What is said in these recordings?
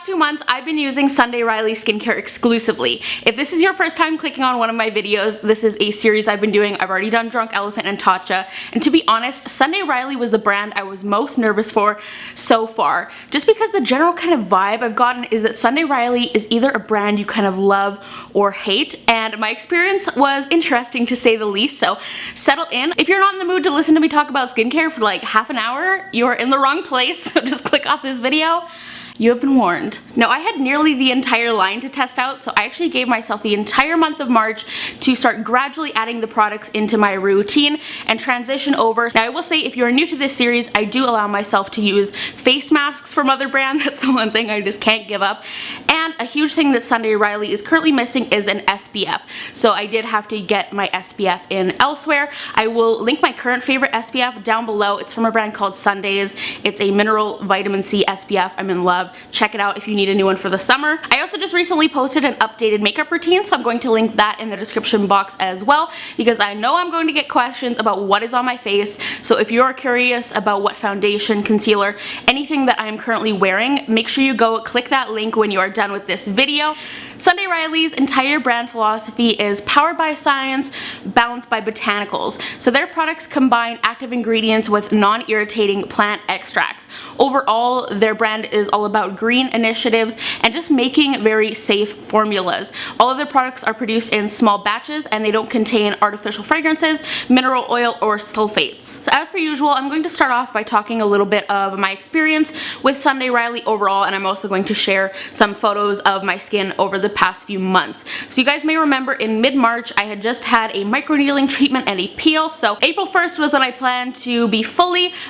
past 2 months, I've been using Sunday Riley skincare exclusively. If this is your first time clicking on one of my videos, this is a series I've been doing. I've already done Drunk Elephant and Tatcha, and to be honest, Sunday Riley was the brand I was most nervous for so far. Just because the general kind of vibe I've gotten is that Sunday Riley is either a brand you kind of love or hate, and my experience was interesting to say the least, so settle in. If you're not in the mood to listen to me talk about skincare for like half an hour, you're in the wrong place, so just click off this video. You have been warned. Now, I had nearly the entire line to test out, so I actually gave myself the entire month of March to start gradually adding the products into my routine and transition over. Now, I will say, if you're new to this series, I do allow myself to use face masks from other brands. That's the one thing I just can't give up. And a huge thing that Sunday Riley is currently missing is an SPF. So I did have to get my SPF in elsewhere. I will link my current favorite SPF down below. It's from a brand called Sundays. It's a mineral vitamin C SPF. I'm in love. Check it out if you need a new one for the summer. I also just recently posted an updated makeup routine, so I'm going to link that in the description box as well, because I know I'm going to get questions about what is on my face. So if you're curious about what foundation, concealer, anything that I am currently wearing, make sure you go click that link when you are done with this video. Sunday Riley's entire brand philosophy is powered by science, balanced by botanicals. So their products combine active ingredients with non-irritating plant extracts. Overall, their brand is all about green initiatives and just making very safe formulas. All of their products are produced in small batches and they don't contain artificial fragrances, mineral oil, or sulfates. So as per usual, I'm going to start off by talking a little bit of my experience with Sunday Riley overall, and I'm also going to share some photos of my skin over the past few months. So you guys may remember in mid-March I had just had a microneedling treatment and a peel, so April 1st was when I planned to be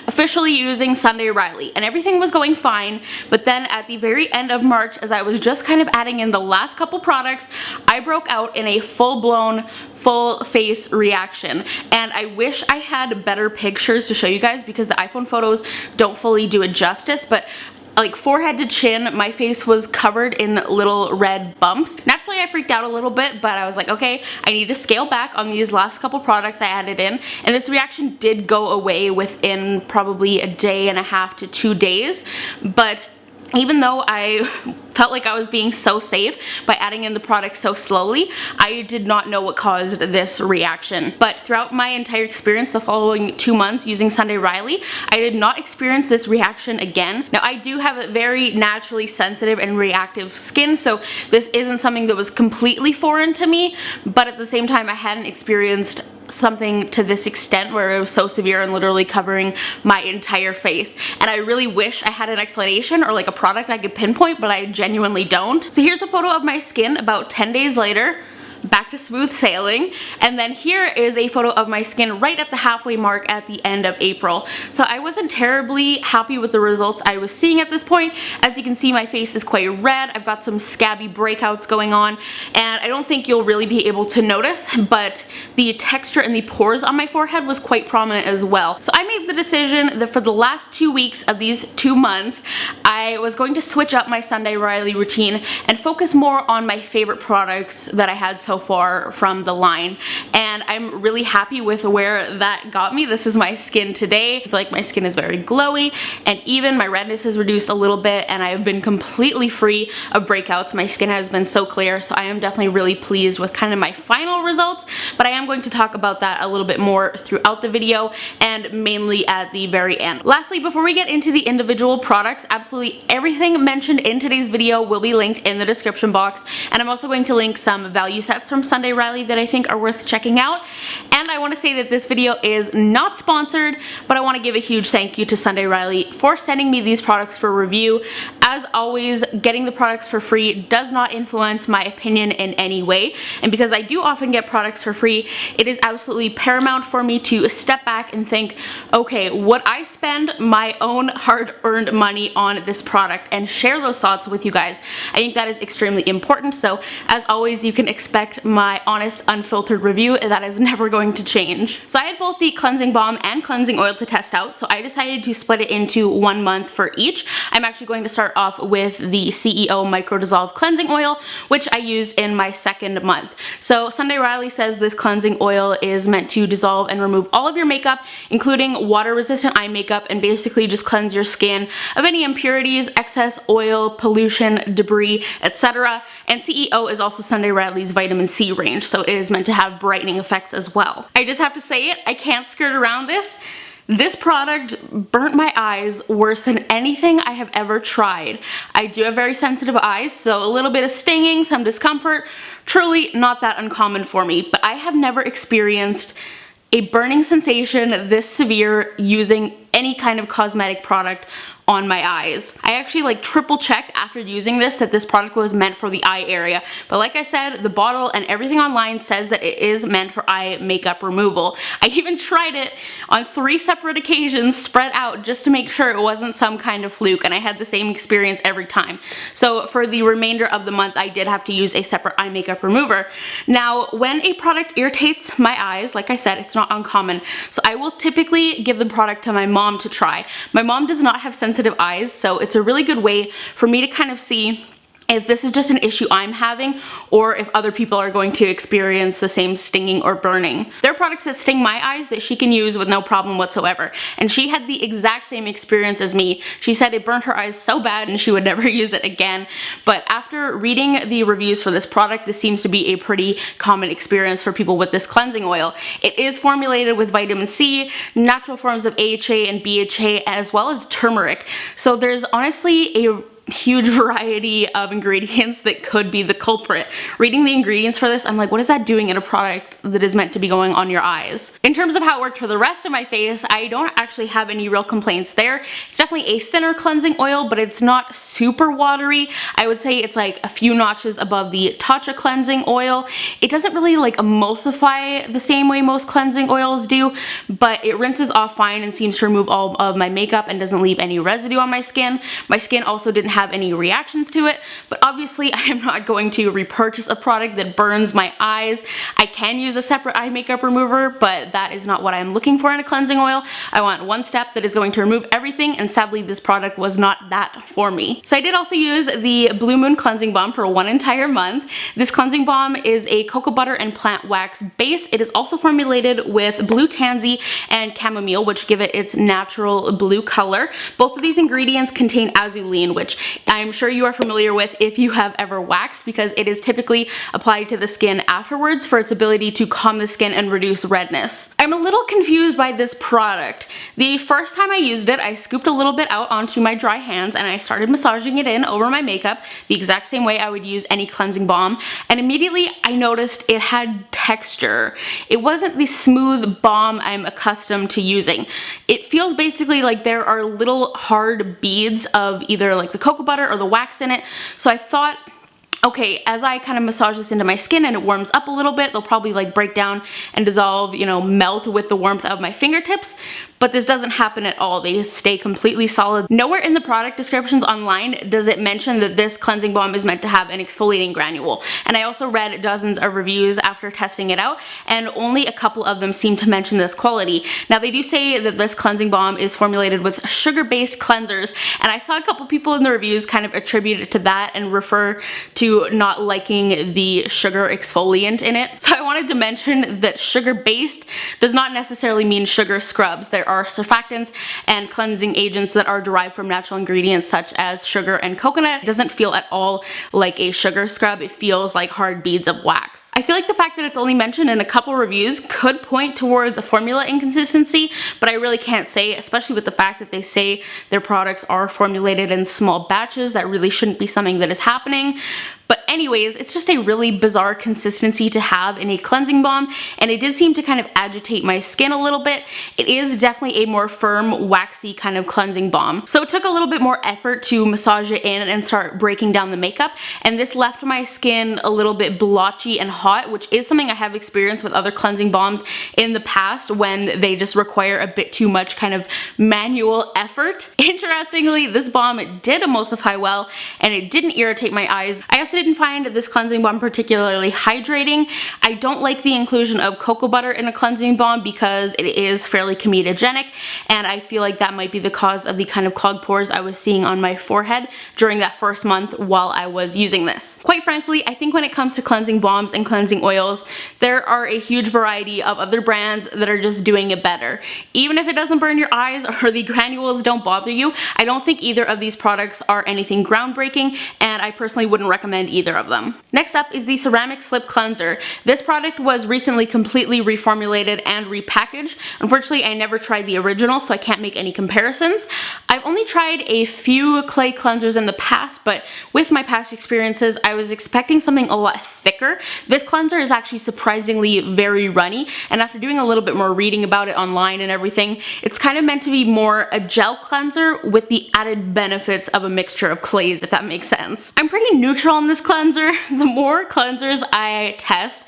officially using Sunday Riley, and everything was going fine. But then at the very end of March, as I was just kind of adding in the last couple products, I broke out in a full-blown full face reaction, and I wish I had better pictures to show you guys because the iPhone photos don't fully do it justice, but like forehead to chin, my face was covered in little red bumps. Naturally, I freaked out a little bit, but I was like, okay, I need to scale back on these last couple products I added in, and this reaction did go away within probably a day and a half to 2 days. But even though I felt like I was being so safe by adding in the product so slowly, I did not know what caused this reaction. But throughout my entire experience the following 2 months using Sunday Riley, I did not experience this reaction again. Now, I do have a very naturally sensitive and reactive skin, so this isn't something that was completely foreign to me, but at the same time I hadn't experienced something to this extent where it was so severe and literally covering my entire face. And I really wish I had an explanation or like a product I could pinpoint, but I genuinely don't. So here's a photo of my skin about 10 days later. Back to smooth sailing. And then here is a photo of my skin right at the halfway mark at the end of April. So I wasn't terribly happy with the results I was seeing at this point. As you can see, my face is quite red. I've got some scabby breakouts going on, and I don't think you'll really be able to notice, but the texture and the pores on my forehead was quite prominent as well. So I made the decision that for the last 2 weeks of these 2 months, I was going to switch up my Sunday Riley routine and focus more on my favorite products that I had so far from the line, and I'm really happy with where that got me. This is my skin today. I feel like my skin is very glowy, and even my redness is reduced a little bit, and I have been completely free of breakouts. My skin has been so clear, so I am definitely really pleased with kind of my final results, but I am going to talk about that a little bit more throughout the video and mainly at the very end. Lastly, before we get into the individual products, absolutely everything mentioned in today's video will be linked in the description box, and I'm also going to link some value sets from Sunday Riley that I think are worth checking out. And I want to say that this video is not sponsored, but I want to give a huge thank you to Sunday Riley for sending me these products for review. As always, getting the products for free does not influence my opinion in any way, and because I do often get products for free, it is absolutely paramount for me to step back and think, okay, would I spend my own hard-earned money on this product, and share those thoughts with you guys. I think that is extremely important, so as always, you can expect my honest, unfiltered review. That is never going going to change. So I had both the cleansing balm and cleansing oil to test out, so I decided to split it into 1 month for each. I'm actually going to start off with the CEO Micro Dissolve Cleansing Oil, which I used in my 2nd month. So Sunday Riley says this cleansing oil is meant to dissolve and remove all of your makeup, including water-resistant eye makeup, and basically just cleanse your skin of any impurities, excess oil, pollution, debris, etc. And CEO is also Sunday Riley's vitamin C range, so it is meant to have brightening effects as well. I just have to say it, I can't skirt around this. This product burnt my eyes worse than anything I have ever tried. I do have very sensitive eyes, so a little bit of stinging, some discomfort, truly not that uncommon for me, but I have never experienced a burning sensation this severe using any kind of cosmetic product on my eyes. I actually like triple checked after using this that this product was meant for the eye area, but like I said, the bottle and everything online says that it is meant for eye makeup removal. I even tried it on 3 separate occasions spread out just to make sure it wasn't some kind of fluke, and I had the same experience every time. So for the remainder of the month I did have to use a separate eye makeup remover. Now when a product irritates my eyes, like I said, it's not uncommon, so I will typically give the product to my mom to try. My mom does not have sensitive eyes, so it's a really good way for me to kind of see if this is just an issue I'm having or if other people are going to experience the same stinging or burning. There are products that sting my eyes that she can use with no problem whatsoever, and she had the exact same experience as me. She said it burnt her eyes so bad and she would never use it again, but after reading the reviews for this product, this seems to be a pretty common experience for people with this cleansing oil. It is formulated with vitamin C, natural forms of AHA and BHA, as well as turmeric, so there's honestly a huge variety of ingredients that could be the culprit. Reading the ingredients for this, I'm like, what is that doing in a product that is meant to be going on your eyes? In terms of how it worked for the rest of my face, I don't actually have any real complaints there. It's definitely a thinner cleansing oil, but it's not super watery. I would say it's like a few notches above the Tatcha cleansing oil. It doesn't really like emulsify the same way most cleansing oils do, but it rinses off fine and seems to remove all of my makeup and doesn't leave any residue on my skin. My skin also didn't have any reactions to it, but obviously I am not going to repurchase a product that burns my eyes. I can use a separate eye makeup remover, but that is not what I'm looking for in a cleansing oil. I want one step that is going to remove everything, and sadly this product was not that for me. So I did also use the Blue Moon Cleansing Balm for 1 entire month. This cleansing balm is a cocoa butter and plant wax base. It is also formulated with blue tansy and chamomile, which give it its natural blue color. Both of these ingredients contain azulene, which I'm sure you are familiar with if you have ever waxed, because it is typically applied to the skin afterwards for its ability to calm the skin and reduce redness. I'm a little confused by this product. The first time I used it, I scooped a little bit out onto my dry hands and I started massaging it in over my makeup the exact same way I would use any cleansing balm, and immediately I noticed it had texture. It wasn't the smooth balm I'm accustomed to using. It feels basically like there are little hard beads of either like the cocoa butter or the wax in it, so I thought, okay, as I kind of massage this into my skin and it warms up a little bit, they'll probably like break down and dissolve, you know, melt with the warmth of my fingertips. But this doesn't happen at all. They stay completely solid. Nowhere in the product descriptions online does it mention that this cleansing balm is meant to have an exfoliating granule. And I also read dozens of reviews after testing it out, and only a couple of them seem to mention this quality. Now they do say that this cleansing balm is formulated with sugar-based cleansers, and I saw a couple people in the reviews kind of attribute it to that and refer to not liking the sugar exfoliant in it. So I wanted to mention that sugar-based does not necessarily mean sugar scrubs. There are surfactants and cleansing agents that are derived from natural ingredients such as sugar and coconut. It doesn't feel at all like a sugar scrub. It feels like hard beads of wax. I feel like the fact that it's only mentioned in a couple reviews could point towards a formula inconsistency, but I really can't say, especially with the fact that they say their products are formulated in small batches. That really shouldn't be something that is happening. But anyways, it's just a really bizarre consistency to have in a cleansing balm, and it did seem to kind of agitate my skin a little bit. It is definitely a more firm, waxy kind of cleansing balm. So it took a little bit more effort to massage it in and start breaking down the makeup, and this left my skin a little bit blotchy and hot, which is something I have experienced with other cleansing balms in the past when they just require a bit too much kind of manual effort. Interestingly, this balm did emulsify well, and it didn't irritate my eyes. I also didn't find this cleansing balm particularly hydrating. I don't like the inclusion of cocoa butter in a cleansing balm because it is fairly comedogenic, and I feel like that might be the cause of the kind of clogged pores I was seeing on my forehead during that first month while I was using this. Quite frankly, I think when it comes to cleansing balms and cleansing oils, there are a huge variety of other brands that are just doing it better. Even if it doesn't burn your eyes or the granules don't bother you, I don't think either of these products are anything groundbreaking, and I personally wouldn't recommend either of them. Next up is the Ceramic Slip Cleanser. This product was recently completely reformulated and repackaged. Unfortunately, I never tried the original, so I can't make any comparisons. I've only tried a few clay cleansers in the past, but with my past experiences, I was expecting something a lot thicker. This cleanser is actually surprisingly very runny, and after doing a little bit more reading about it online and everything, it's kind of meant to be more a gel cleanser with the added benefits of a mixture of clays, if that makes sense. I'm pretty neutral on this cleanser. The more cleansers I test,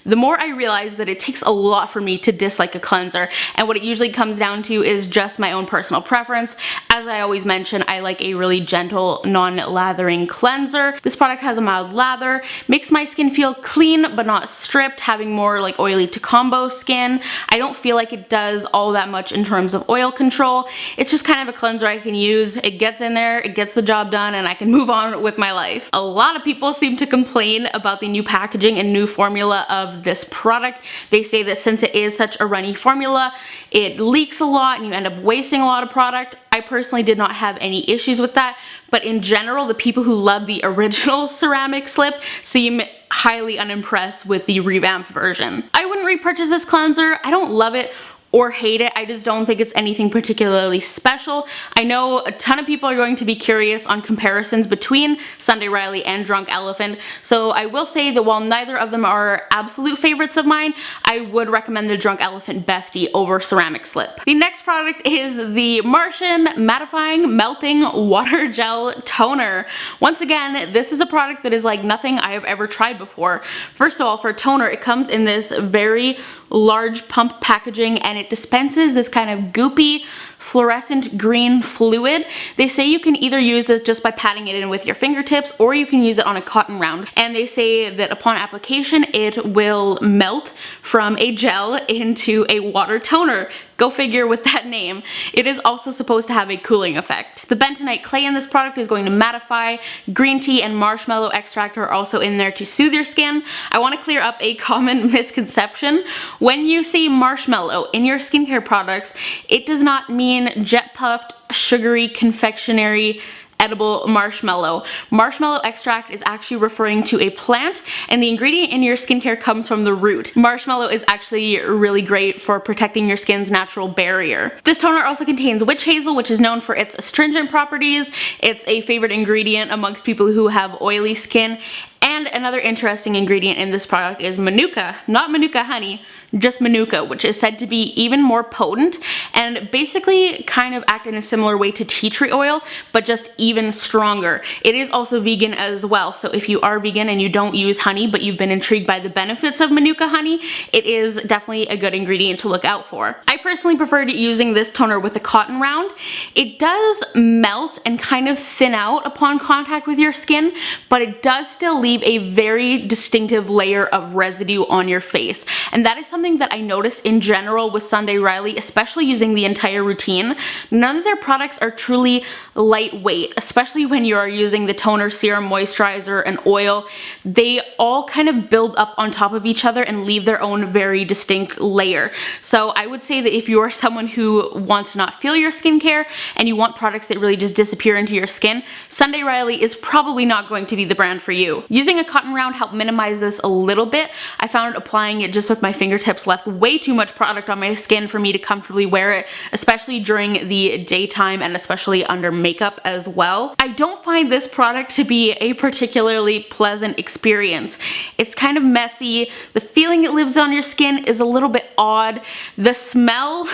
the more I realize that it takes a lot for me to dislike a cleanser, and what it usually comes down to is just my own personal preference. As I always mention, I like a really gentle, non-lathering cleanser. This product has a mild lather, makes my skin feel clean but not stripped, having more like oily to combo skin. I don't feel like it does all that much in terms of oil control. It's just kind of a cleanser I can use. It gets in there, it gets the job done, and I can move on with my life. A lot of people seem to complain about the new packaging and new formula of this product. They say that since it is such a runny formula, it leaks a lot and you end up wasting a lot of product. I personally did not have any issues with that, but in general, the people who love the original ceramic slip seem highly unimpressed with the revamped version. I wouldn't repurchase this cleanser. I don't love it or hate it. I just don't think it's anything particularly special. I know a ton of people are going to be curious on comparisons between Sunday Riley and Drunk Elephant, so I will say that while neither of them are absolute favorites of mine, I would recommend the Drunk Elephant Bestie over Ceramic Slip. The next product is the Martian Mattifying Melting Water Gel Toner. Once again, this is a product that is like nothing I have ever tried before. First of all, for toner, it comes in this very large pump packaging, and it dispenses this kind of goopy fluorescent green fluid. They say you can either use this just by patting it in with your fingertips, or you can use it on a cotton round, and they say that upon application it will melt from a gel into a water toner. Go figure with that name. It is also supposed to have a cooling effect. The bentonite clay in this product is going to mattify. Green tea and marshmallow extract are also in there to soothe your skin. I want to clear up a common misconception. When you see marshmallow in your skincare products, it does not mean jet puffed, sugary, confectionery, edible marshmallow. Marshmallow extract is actually referring to a plant, and the ingredient in your skincare comes from the root. Marshmallow is actually really great for protecting your skin's natural barrier. This toner also contains witch hazel, which is known for its astringent properties. It's a favorite ingredient amongst people who have oily skin. And another interesting ingredient in this product is manuka, not manuka honey, just manuka, which is said to be even more potent and basically kind of act in a similar way to tea tree oil, but just even stronger. It is also vegan as well, so if you are vegan and you don't use honey but you've been intrigued by the benefits of manuka honey, it is definitely a good ingredient to look out for. I personally preferred using this toner with a cotton round. It does melt and kind of thin out upon contact with your skin, but it does still leave a very distinctive layer of residue on your face, and that is something that I noticed in general with Sunday Riley, especially using the entire routine. None of their products are truly lightweight, especially when you are using the toner, serum, moisturizer, and oil. They all kind of build up on top of each other and leave their own very distinct layer. So I would say that if you are someone who wants to not feel your skincare and you want products that really just disappear into your skin, Sunday Riley is probably not going to be the brand for you. Using a cotton round helped minimize this a little bit. I found applying it just with my fingertips left way too much product on my skin for me to comfortably wear it, especially during the daytime and especially under makeup as well. I don't find this product to be a particularly pleasant experience. It's kind of messy. The feeling it leaves on your skin is a little bit odd. The smell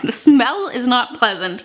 is not pleasant.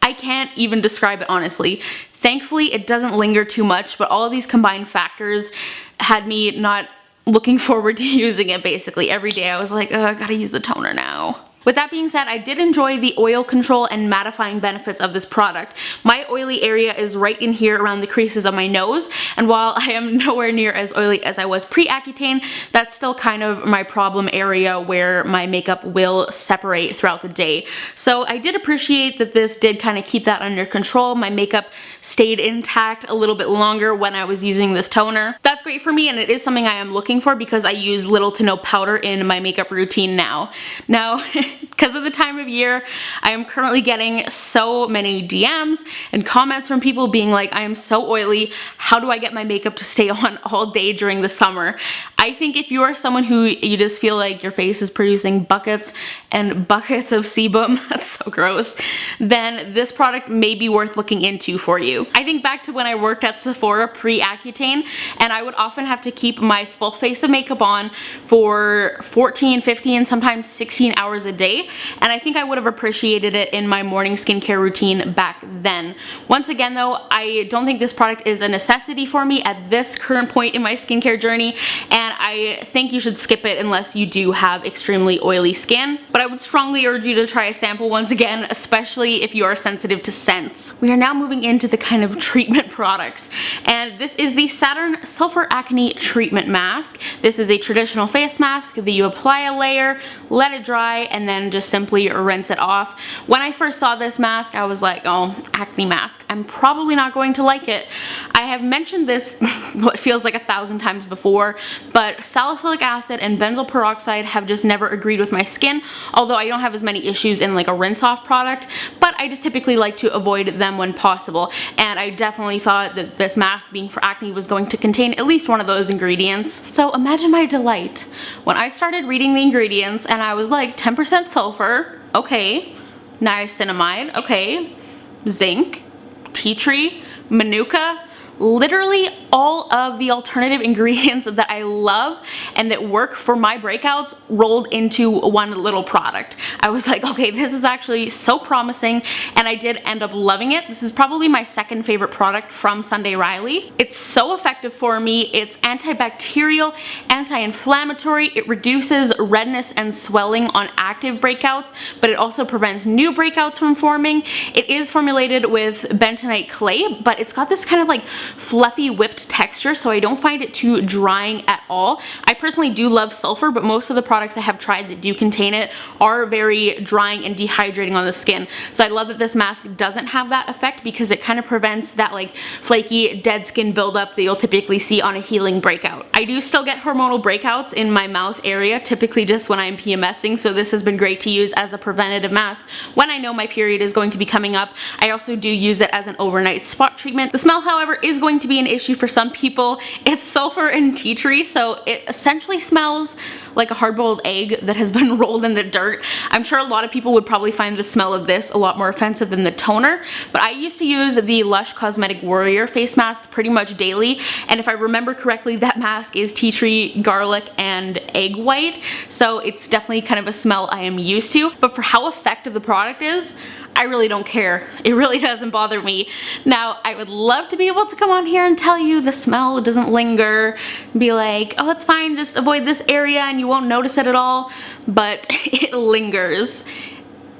I can't even describe it honestly. Thankfully, it doesn't linger too much, but all of these combined factors had me not looking forward to using it basically. Every day I was like, oh, I gotta use the toner now. With that being said, I did enjoy the oil control and mattifying benefits of this product. My oily area is right in here around the creases of my nose, and while I am nowhere near as oily as I was pre-Accutane, that's still kind of my problem area where my makeup will separate throughout the day. So I did appreciate that this did kind of keep that under control. My makeup stayed intact a little bit longer when I was using this toner. That's great for me, and it is something I am looking for because I use little to no powder in my makeup routine now. Now, because of the time of year, I am currently getting so many DMs and comments from people being like, I am so oily, how do I get my makeup to stay on all day during the summer? I think if you are someone who you just feel like your face is producing buckets and buckets of sebum, that's so gross, then this product may be worth looking into for you. I think back to when I worked at Sephora pre-Accutane, and I would often have to keep my full face of makeup on for 14, 15, sometimes 16 hours a day, and I think I would have appreciated it in my morning skincare routine back then. Once again though, I don't think this product is a necessity for me at this current point in my skincare journey, and I think you should skip it unless you do have extremely oily skin. But I would strongly urge you to try a sample once again, especially if you are sensitive to scents. We are now moving into the kind of treatment products, and this is the Saturn Sulfur Acne Treatment Mask. This is a traditional face mask that you apply a layer, let it dry, and then just simply rinse it off. When I first saw this mask, I was like, oh, acne mask, I'm probably not going to like it. I have mentioned this what feels like 1,000 times before, but salicylic acid and benzoyl peroxide have just never agreed with my skin, although I don't have as many issues in like a rinse off product, but I just typically like to avoid them when possible, and I definitely thought that this mask being for acne was going to contain at least one of those ingredients. So imagine my delight when I started reading the ingredients and I was like, 10% sulfur, okay, niacinamide, okay, zinc, tea tree, manuka, literally all of the alternative ingredients that I love and that work for my breakouts rolled into one little product. I was like, okay, this is actually so promising, and I did end up loving it. This is probably my second favorite product from Sunday Riley. It's so effective for me. It's antibacterial, anti-inflammatory, it reduces redness and swelling on active breakouts, but it also prevents new breakouts from forming. It is formulated with bentonite clay, but it's got this kind of like fluffy whipped texture, so I don't find it too drying at all. I personally do love sulfur, but most of the products I have tried that do contain it are very drying and dehydrating on the skin. So I love that this mask doesn't have that effect because it kind of prevents that like flaky dead skin buildup that you'll typically see on a healing breakout. I do still get hormonal breakouts in my mouth area, typically just when I'm PMSing, so this has been great to use as a preventative mask when I know my period is going to be coming up. I also do use it as an overnight spot treatment. The smell, however, is going to be an issue for some people. It's sulfur and tea tree, so it essentially smells like a hard-boiled egg that has been rolled in the dirt. I'm sure a lot of people would probably find the smell of this a lot more offensive than the toner, but I used to use the Lush Cosmetic Warrior face mask pretty much daily, and if I remember correctly, that mask is tea tree, garlic, and egg white, so it's definitely kind of a smell I am used to. But for how effective the product is, I really don't care. It really doesn't bother me. Now, I would love to be able to come on here and tell you the smell doesn't linger, be like, oh, it's fine, just avoid this area and you won't notice it at all, but it lingers.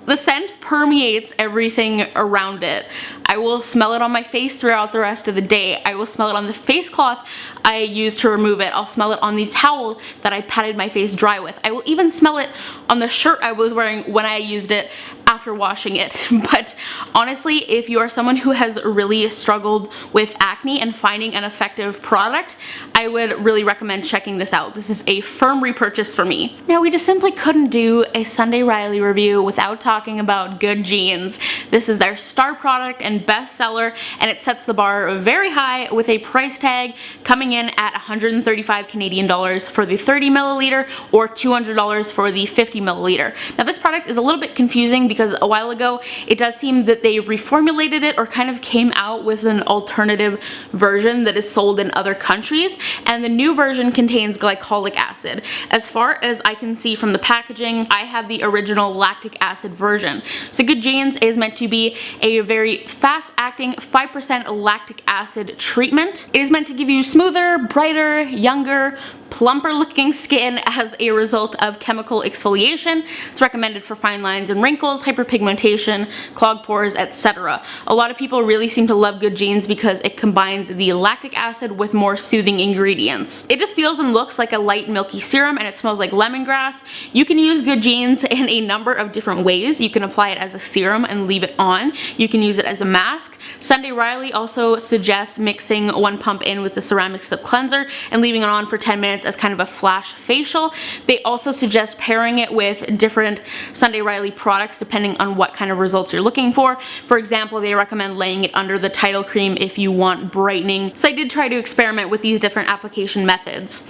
The scent permeates everything around it. I will smell it on my face throughout the rest of the day. I will smell it on the face cloth I use to remove it. I'll smell it on the towel that I patted my face dry with. I will even smell it on the shirt I was wearing when I used it after washing it. But honestly, if you are someone who has really struggled with acne and finding an effective product, I would really recommend checking this out. This is a firm repurchase for me. Now, we just simply couldn't do a Sunday Riley review without talking about Good Genes. This is their star product and bestseller, and it sets the bar very high with a price tag coming in at 135 Canadian dollars for the 30 milliliter or $200 for the 50 milliliter. Now, this product is a little bit confusing because a while ago it does seem that they reformulated it or kind of came out with an alternative version that is sold in other countries, and the new version contains glycolic acid. As far as I can see from the packaging, I have the original lactic acid version. So Good Genes is meant to be a very fast-acting 5% lactic acid treatment. It is meant to give you smoother, brighter, younger, plumper looking skin as a result of chemical exfoliation. It's recommended for fine lines and wrinkles, hyperpigmentation, clogged pores, etc. A lot of people really seem to love Good Genes because it combines the lactic acid with more soothing ingredients. It just feels and looks like a light milky serum, and it smells like lemongrass. You can use Good Genes in a number of different ways. You can apply it as a serum and leave it on. You can use it as a mask. Sunday Riley also suggests mixing one pump in with the ceramic slip cleanser and leaving it on for 10 minutes as kind of a flash facial. They also suggest pairing it with different Sunday Riley products depending on what kind of results you're looking for. For example, they recommend laying it under the Title Cream if you want brightening. So I did try to experiment with these different application methods.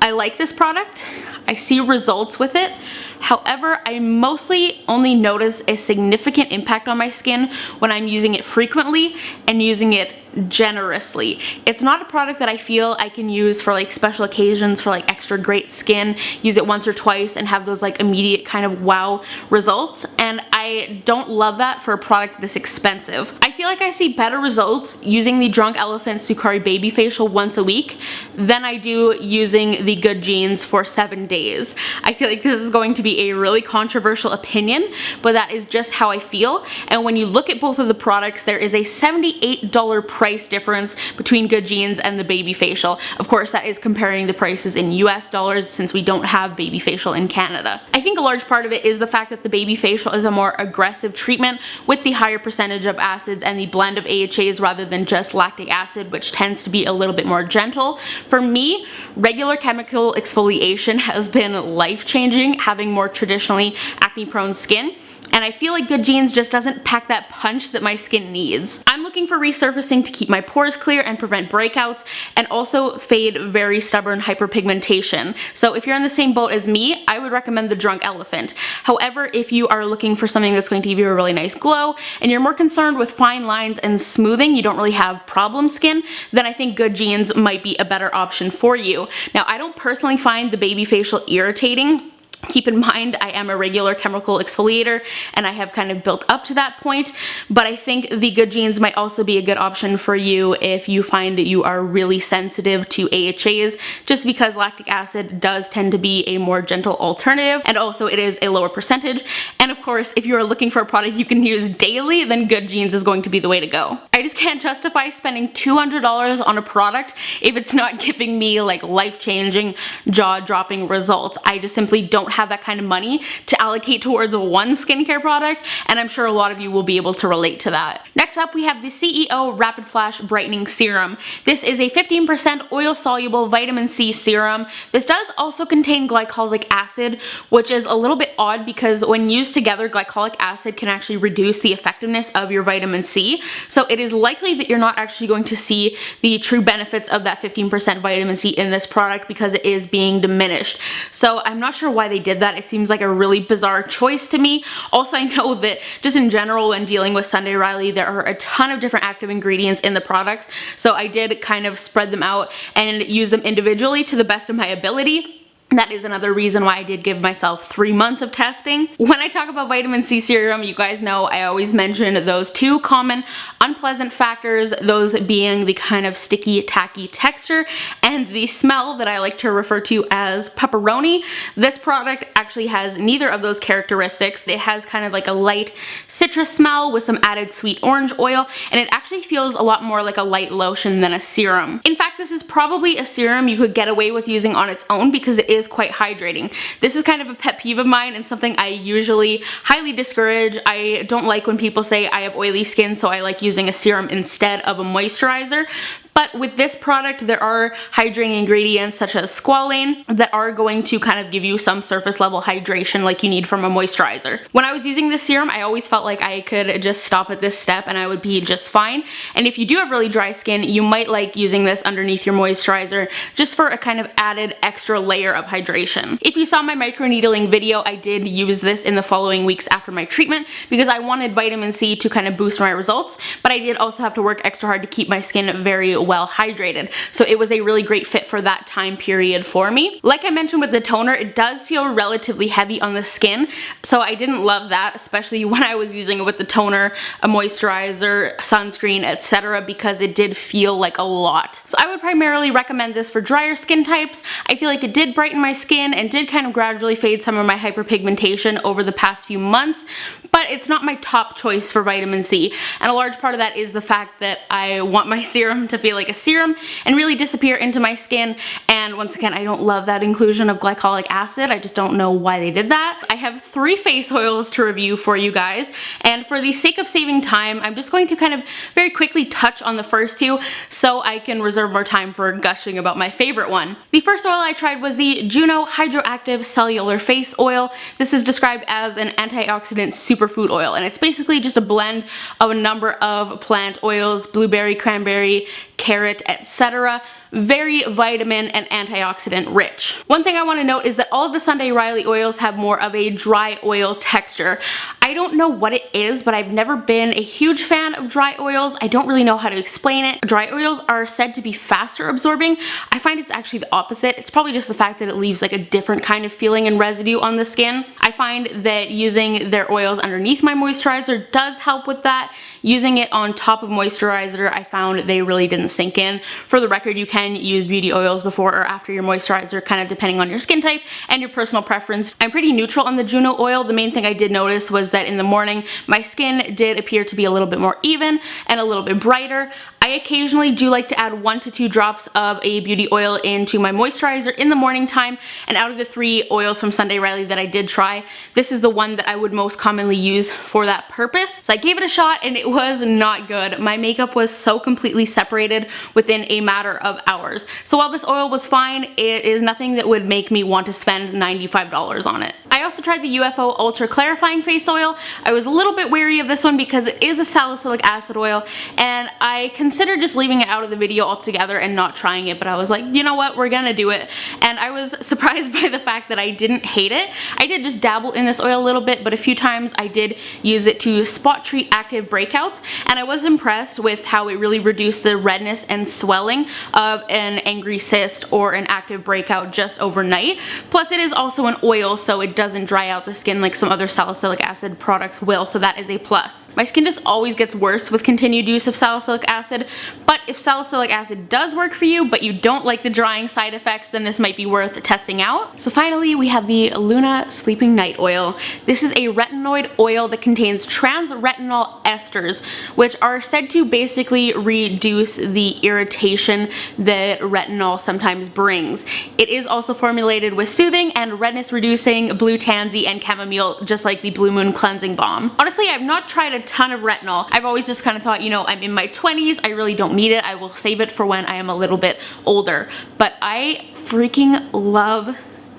I like this product. I see results with it. However, I mostly only notice a significant impact on my skin when I'm using it frequently and using it generously. It's not a product that I feel I can use for like special occasions, for like extra great skin, use it once or twice and have those like immediate kind of wow results, and I don't love that for a product this expensive. I feel like I see better results using the Drunk Elephant Sukari Baby Facial once a week than I do using the Good Genes for 7 days. I feel like this is going to be a really controversial opinion, but that is just how I feel. And when you look at both of the products, there is a $78 price difference between Good Genes and the Baby Facial. Of course, that is comparing the prices in US dollars since we don't have Baby Facial in Canada. I think a large part of it is the fact that the Baby Facial is a more aggressive treatment with the higher percentage of acids and the blend of AHAs rather than just lactic acid, which tends to be a little bit more gentle. For me, regular chemical exfoliation has been life-changing, having more traditionally acne-prone skin. And I feel like Good Genes just doesn't pack that punch that my skin needs. I'm looking for resurfacing to keep my pores clear and prevent breakouts, and also fade very stubborn hyperpigmentation. So if you're in the same boat as me, I would recommend the Drunk Elephant. However, if you are looking for something that's going to give you a really nice glow, and you're more concerned with fine lines and smoothing, you don't really have problem skin, then I think Good Genes might be a better option for you. Now, I don't personally find the Baby Facial irritating. Keep in mind, I am a regular chemical exfoliator and I have kind of built up to that point, but I think the Good Genes might also be a good option for you if you find that you are really sensitive to AHAs, just because lactic acid does tend to be a more gentle alternative, and also it is a lower percentage. And of course, if you are looking for a product you can use daily, then Good Genes is going to be the way to go. I just can't justify spending $200 on a product if it's not giving me like life-changing, jaw-dropping results. I just simply don't have that kind of money to allocate towards one skincare product, and I'm sure a lot of you will be able to relate to that. Next up, we have the CEO Rapid Flash Brightening Serum. This is a 15% oil-soluble vitamin C serum. This does also contain glycolic acid, which is a little bit odd because when used together, glycolic acid can actually reduce the effectiveness of your vitamin C. So it is likely that you're not actually going to see the true benefits of that 15% vitamin C in this product because it is being diminished. So I'm not sure why they did that. It seems like a really bizarre choice to me. Also, I know that just in general when dealing with Sunday Riley, there are a ton of different active ingredients in the products, so I did kind of spread them out and use them individually to the best of my ability. That is another reason why I did give myself 3 months of testing. When I talk about vitamin C serum, you guys know I always mention those two common unpleasant factors, those being the kind of sticky, tacky texture and the smell that I like to refer to as pepperoni. This product actually has neither of those characteristics. It has kind of like a light citrus smell with some added sweet orange oil, and it actually feels a lot more like a light lotion than a serum. In fact, this is probably a serum you could get away with using on its own because it is quite hydrating. This is kind of a pet peeve of mine and something I usually highly discourage. I don't like when people say I have oily skin, so I like using a serum instead of a moisturizer. But with this product, there are hydrating ingredients such as squalane that are going to kind of give you some surface level hydration like you need from a moisturizer. When I was using this serum, I always felt like I could just stop at this step and I would be just fine. And if you do have really dry skin, you might like using this underneath your moisturizer just for a kind of added extra layer of hydration. If you saw my microneedling video, I did use this in the following weeks after my treatment because I wanted vitamin C to kind of boost my results, but I did also have to work extra hard to keep my skin very well hydrated. So it was a really great fit for that time period for me. Like I mentioned with the toner, it does feel relatively heavy on the skin, so I didn't love that, especially when I was using it with the toner, a moisturizer, sunscreen, etc., because it did feel like a lot. So I would primarily recommend this for drier skin types. I feel like it did brighten my skin and did kind of gradually fade some of my hyperpigmentation over the past few months, but it's not my top choice for vitamin C, and a large part of that is the fact that I want my serum to feel like a serum and really disappear into my skin, and once again, I don't love that inclusion of glycolic acid. I just don't know why they did that. I have 3 face oils to review for you guys, and for the sake of saving time, I'm just going to kind of very quickly touch on the first 2 so I can reserve more time for gushing about my favorite one. The first oil I tried was the Juno Hydroactive Cellular Face Oil. This is described as an antioxidant superfood oil, and it's basically just a blend of a number of plant oils, blueberry, cranberry, carrot, etc. Very vitamin and antioxidant rich. One thing I want to note is that all of the Sunday Riley oils have more of a dry oil texture. I don't know what it is, but I've never been a huge fan of dry oils. I don't really know how to explain it. Dry oils are said to be faster absorbing. I find it's actually the opposite. It's probably just the fact that it leaves like a different kind of feeling and residue on the skin. I find that using their oils underneath my moisturizer does help with that. Using it on top of moisturizer, I found they really didn't sink in. For the record, you can use beauty oils before or after your moisturizer, kind of depending on your skin type and your personal preference. I'm pretty neutral on the Juno oil. The main thing I did notice was that in the morning, my skin did appear to be a little bit more even and a little bit brighter. I occasionally do like to add 1 to 2 drops of a beauty oil into my moisturizer in the morning time, and out of the 3 oils from Sunday Riley that I did try, this is the one that I would most commonly use for that purpose. So I gave it a shot and it was not good. My makeup was so completely separated within a matter of hours. So while this oil was fine, it is nothing that would make me want to spend $95 on it. I also tried the UFO Ultra Clarifying Face Oil. I was a little bit wary of this one because it is a salicylic acid oil, and I considered just leaving it out of the video altogether and not trying it, but I was like, you know what, we're gonna do it. And I was surprised by the fact that I didn't hate it. I did just dabble in this oil a little bit, but a few times I did use it to spot treat active breakouts, and I was impressed with how it really reduced the redness and swelling of an angry cyst or an active breakout just overnight. Plus it is also an oil, so it doesn't dry out the skin like some other salicylic acid products will, so that is a plus. My skin just always gets worse with continued use of salicylic acid, but if salicylic acid does work for you but you don't like the drying side effects, then this might be worth testing out. So finally we have the Luna Sleeping Night Oil. This is a retinoid oil that contains trans-retinol esters, which are said to basically reduce the irritation that retinol sometimes brings. It is also formulated with soothing and redness reducing blue tansy and chamomile, just like the Blue Moon Cleansing Balm. Honestly, I've not tried a ton of retinol. I've always just kind of thought, you know, I'm in my 20s, I really don't need it, I will save it for when I am a little bit older. But I freaking love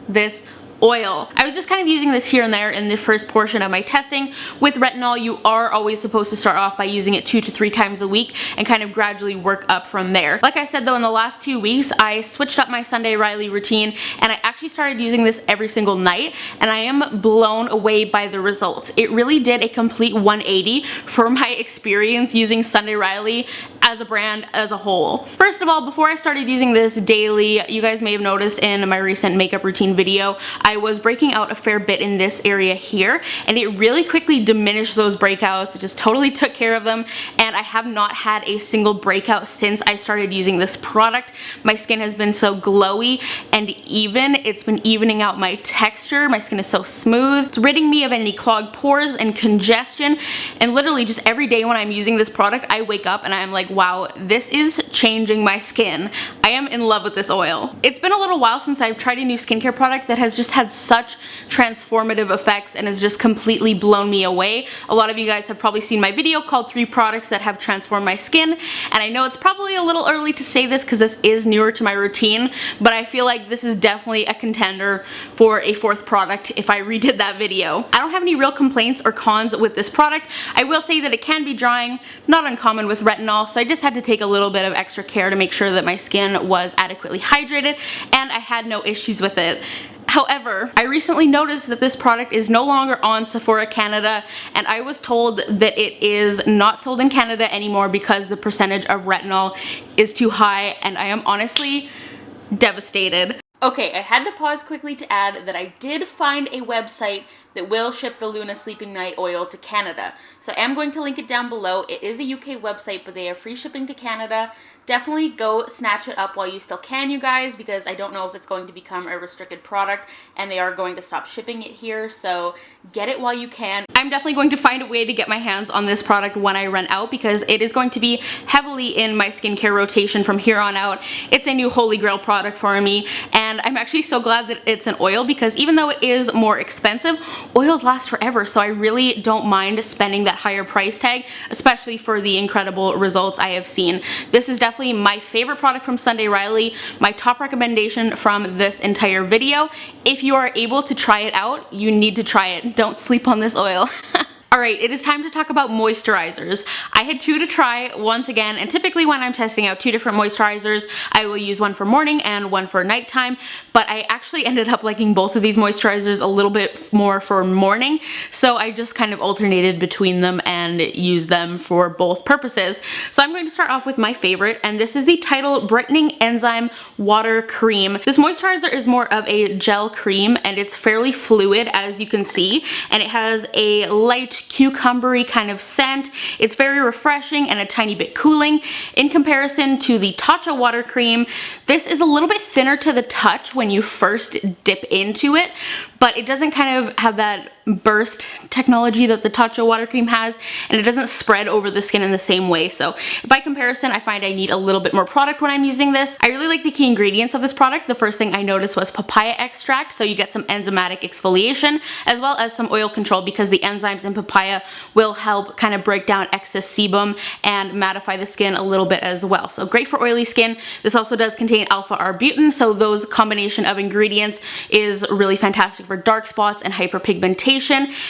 this oil. I was just kind of using this here and there in the first portion of my testing. With retinol, you are always supposed to start off by using it 2 to 3 times a week and kind of gradually work up from there. Like I said though, in the last 2 weeks, I switched up my Sunday Riley routine and I actually started using this every single night, and I am blown away by the results. It really did a complete 180 for my experience using Sunday Riley as a brand as a whole. First of all, before I started using this daily, you guys may have noticed in my recent makeup routine video, I was breaking out a fair bit in this area here, and it really quickly diminished those breakouts. It just totally took care of them, and I have not had a single breakout since I started using this product. My skin has been so glowy and even. It's been evening out my texture. My skin is so smooth. It's ridding me of any clogged pores and congestion, and literally just every day when I'm using this product, I wake up and I'm like, wow, this is changing my skin. I am in love with this oil. It's been a little while since I've tried a new skincare product that has just had such transformative effects and has just completely blown me away. A lot of you guys have probably seen my video called 3 products that have transformed my skin, and I know it's probably a little early to say this because this is newer to my routine, but I feel like this is definitely a contender for a 4th product if I redid that video. I don't have any real complaints or cons with this product. I will say that it can be drying, not uncommon with retinol, so I just had to take a little bit of extra care to make sure that my skin was adequately hydrated, and I had no issues with it. However, I recently noticed that this product is no longer on Sephora Canada, and I was told that it is not sold in Canada anymore because the percentage of retinol is too high, and I am honestly devastated. Okay, I had to pause quickly to add that I did find a website that will ship the Luna Sleeping Night oil to Canada. So I am going to link it down below. It is a UK website, but they have free shipping to Canada. Definitely go snatch it up while you still can, you guys, because I don't know if it's going to become a restricted product and they are going to stop shipping it here, so get it while you can. I'm definitely going to find a way to get my hands on this product when I run out because it is going to be heavily in my skincare rotation from here on out. It's a new holy grail product for me, and I'm actually so glad that it's an oil because even though it is more expensive, oils last forever, so I really don't mind spending that higher price tag, especially for the incredible results I have seen. This is definitely my favorite product from Sunday Riley, my top recommendation from this entire video. If you are able to try it out, you need to try it. Don't sleep on this oil. Alright, it is time to talk about moisturizers. I had two to try once again, and typically when I'm testing out two different moisturizers, I will use one for morning and one for nighttime, but I actually ended up liking both of these moisturizers a little bit more for morning, so I just kind of alternated between them and used them for both purposes. So I'm going to start off with my favorite, and this is the Tidal Brightening Enzyme Water Cream. This moisturizer is more of a gel cream, and it's fairly fluid, as you can see, and it has a light cucumbery kind of scent. It's very refreshing and a tiny bit cooling. In comparison to the Tatcha water cream, this is a little bit thinner to the touch when you first dip into it, but it doesn't kind of have that burst technology that the Tatcha water cream has, and it doesn't spread over the skin in the same way. So by comparison, I find I need a little bit more product when I'm using this. I really like the key ingredients of this product. The first thing I noticed was papaya extract, so you get some enzymatic exfoliation as well as some oil control because the enzymes in papaya will help kind of break down excess sebum and mattify the skin a little bit as well. So great for oily skin. This also does contain alpha-arbutin, so those combination of ingredients is really fantastic for dark spots and hyperpigmentation.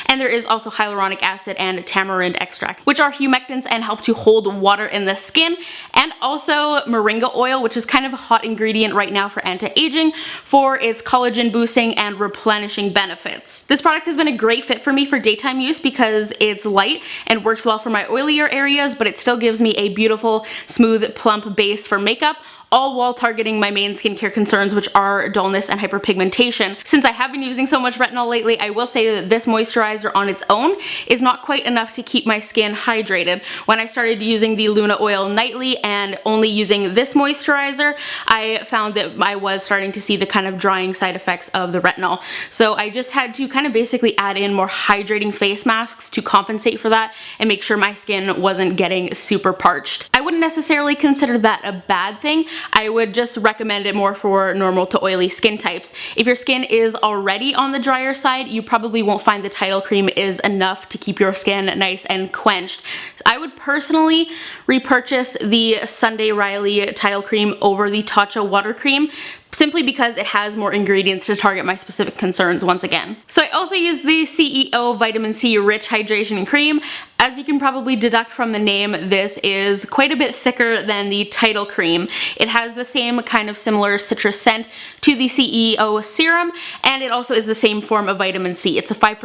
And there is also hyaluronic acid and tamarind extract, which are humectants and help to hold water in the skin, and also moringa oil, which is kind of a hot ingredient right now for anti-aging for its collagen boosting and replenishing benefits. This product has been a great fit for me for daytime use because it's light and works well for my oilier areas, but it still gives me a beautiful, smooth, plump base for makeup, all while targeting my main skincare concerns, which are dullness and hyperpigmentation. Since I have been using so much retinol lately, I will say that this moisturizer on its own is not quite enough to keep my skin hydrated. When I started using the Luna oil nightly and only using this moisturizer, I found that I was starting to see the kind of drying side effects of the retinol. So I just had to kind of basically add in more hydrating face masks to compensate for that and make sure my skin wasn't getting super parched. I wouldn't necessarily consider that a bad thing. I would just recommend it more for normal to oily skin types. If your skin is already on the drier side, you probably won't find the Tidal cream is enough to keep your skin nice and quenched. I would personally repurchase the Sunday Riley Tidal cream over the Tatcha water cream, simply because it has more ingredients to target my specific concerns once again. So I also use the CEO Vitamin C Rich Hydration Cream. As you can probably deduct from the name, this is quite a bit thicker than the Tidal cream. It has the same kind of similar citrus scent to the CEO serum, and it also is the same form of vitamin C. It's a 5%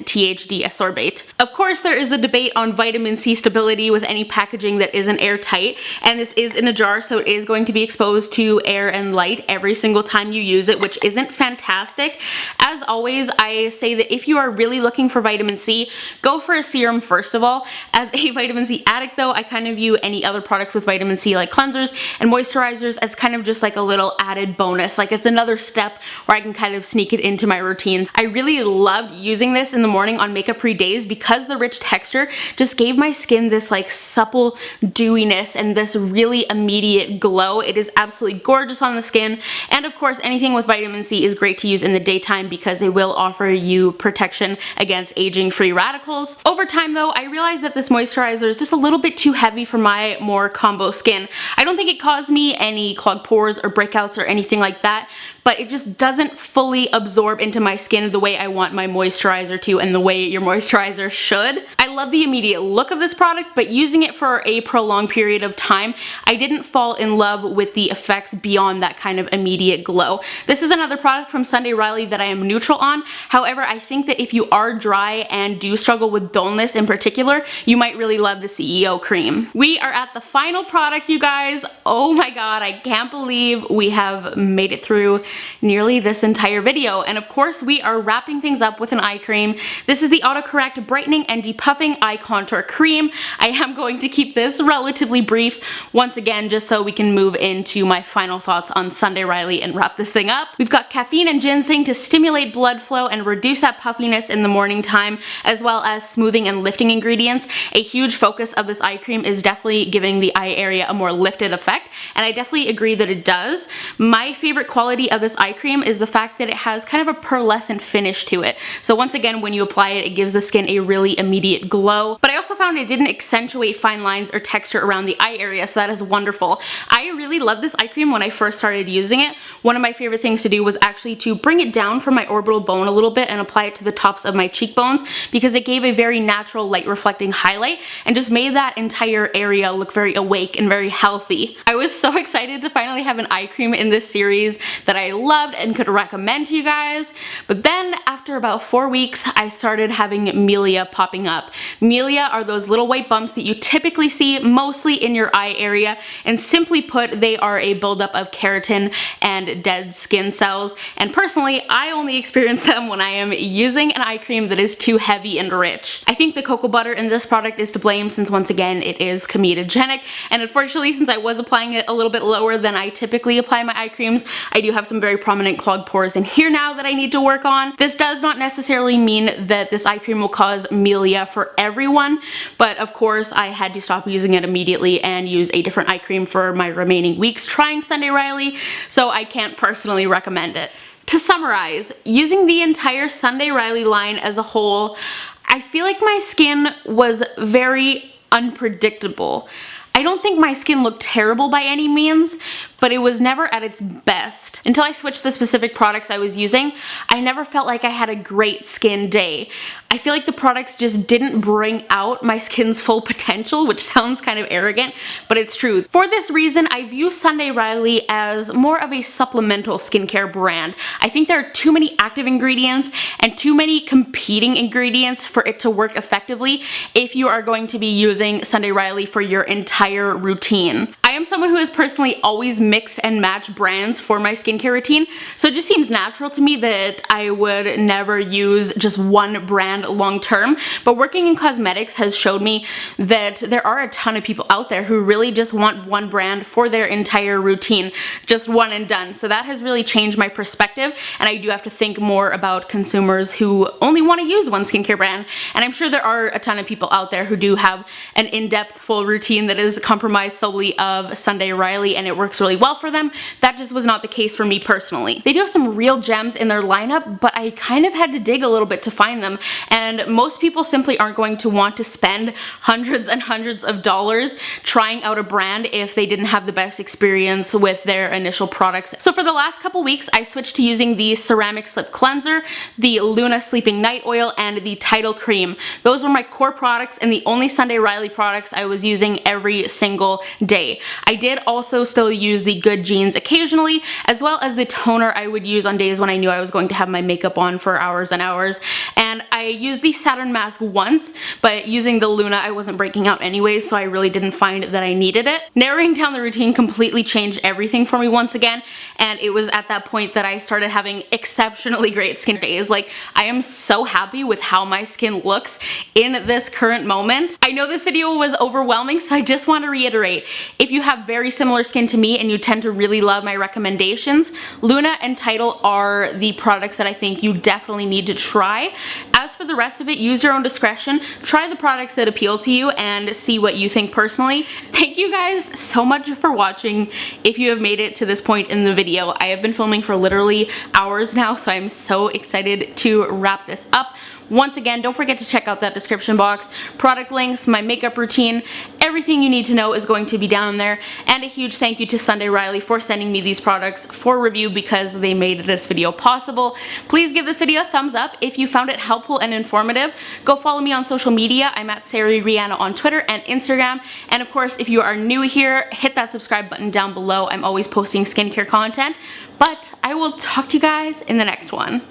THD ascorbate. Of course, there is a debate on vitamin C stability with any packaging that isn't airtight, and this is in a jar, so it is going to be exposed to air and light every single time you use it, which isn't fantastic. As always, I say that if you are really looking for vitamin C, go for a serum first of all. As a vitamin C addict though, I kind of view any other products with vitamin C like cleansers and moisturizers as kind of just like a little added bonus. Like it's another step where I can kind of sneak it into my routines. I really loved using this in the morning on makeup free days because the rich texture just gave my skin this like supple dewiness and this really immediate glow. It is absolutely gorgeous on the skin, and of course anything with vitamin C is great to use in the daytime because they will offer you protection against aging free radicals. Over time though, I realized that this moisturizer is just a little bit too heavy for my more combo skin. I don't think it caused me any clogged pores or breakouts or anything like that, but but it just doesn't fully absorb into my skin the way I want my moisturizer to and the way your moisturizer should. I love the immediate look of this product, but using it for a prolonged period of time, I didn't fall in love with the effects beyond that kind of immediate glow. This is another product from Sunday Riley that I am neutral on. However, I think that if you are dry and do struggle with dullness in particular, you might really love the CEO cream. We are at the final product, you guys. Oh my god, I can't believe we have made it through nearly this entire video. And of course, we are wrapping things up with an eye cream. This is the Autocorrect Brightening and Depuffing Eye Contour Cream. I am going to keep this relatively brief once again, just so we can move into my final thoughts on Sunday Riley and wrap this thing up. We've got caffeine and ginseng to stimulate blood flow and reduce that puffiness in the morning time, as well as smoothing and lifting ingredients. A huge focus of this eye cream is definitely giving the eye area a more lifted effect, and I definitely agree that it does. My favorite quality of this eye cream is the fact that it has kind of a pearlescent finish to it. So once again, when you apply it, it gives the skin a really immediate glow. But I also found it didn't accentuate fine lines or texture around the eye area, so that is wonderful. I really loved this eye cream when I first started using it. One of my favorite things to do was actually to bring it down from my orbital bone a little bit and apply it to the tops of my cheekbones, because it gave a very natural light reflecting highlight and just made that entire area look very awake and very healthy. I was so excited to finally have an eye cream in this series that I loved and could recommend to you guys, but then after about 4 weeks I started having milia popping up. Milia are those little white bumps that you typically see mostly in your eye area, and simply put, they are a buildup of keratin and dead skin cells, and personally I only experience them when I am using an eye cream that is too heavy and rich. I think the cocoa butter in this product is to blame, since once again it is comedogenic, and unfortunately, since I was applying it a little bit lower than I typically apply my eye creams, I do have some very prominent clogged pores in here now that I need to work on. This does not necessarily mean that this eye cream will cause milia for everyone, but of course I had to stop using it immediately and use a different eye cream for my remaining weeks trying Sunday Riley, so I can't personally recommend it. To summarize, using the entire Sunday Riley line as a whole, I feel like my skin was very unpredictable. I don't think my skin looked terrible by any means, but it was never at its best. Until I switched the specific products I was using, I never felt like I had a great skin day. I feel like the products just didn't bring out my skin's full potential, which sounds kind of arrogant, but it's true. For this reason, I view Sunday Riley as more of a supplemental skincare brand. I think there are too many active ingredients and too many competing ingredients for it to work effectively if you are going to be using Sunday Riley for your entire routine. I am someone who has personally always mixed and matched brands for my skincare routine, so it just seems natural to me that I would never use just one brand long term, but working in cosmetics has showed me that there are a ton of people out there who really just want one brand for their entire routine, just one and done. So that has really changed my perspective, and I do have to think more about consumers who only want to use one skincare brand, and I'm sure there are a ton of people out there who do have an in-depth full routine that is compromised solely of Sunday Riley and it works really well for them. That just was not the case for me personally. They do have some real gems in their lineup, but I kind of had to dig a little bit to find them, and most people simply aren't going to want to spend hundreds and hundreds of dollars trying out a brand if they didn't have the best experience with their initial products. So for the last couple weeks, I switched to using the Ceramic Slip Cleanser, the Luna Sleeping Night Oil, and the Tidal Cream. Those were my core products and the only Sunday Riley products I was using every single day. I did also still use the Good Genes occasionally, as well as the toner I would use on days when I knew I was going to have my makeup on for hours and hours. And I used the Saturn mask once, but using the Luna I wasn't breaking out anyways, so I really didn't find that I needed it. Narrowing down the routine completely changed everything for me once again, and it was at that point that I started having exceptionally great skin days. Like, I am so happy with how my skin looks in this current moment. I know this video was overwhelming, so I just want to reiterate, if you have very similar skin to me and you tend to really love my recommendations, Luna and Tidal are the products that I think you definitely need to try. As for the rest of it, use your own discretion. Try the products that appeal to you and see what you think personally. Thank you guys so much for watching. If you have made it to this point in the video, I have been filming for literally hours now, so I'm so excited to wrap this up. Once again, don't forget to check out that description box. Product links, my makeup routine, everything you need to know is going to be down there. And a huge thank you to Sunday Riley for sending me these products for review because they made this video possible. Please give this video a thumbs up if you found it helpful and informative. Go follow me on social media. I'm at SariReanna on Twitter and Instagram. And of course, if you are new here, hit that subscribe button down below. I'm always posting skincare content. But I will talk to you guys in the next one.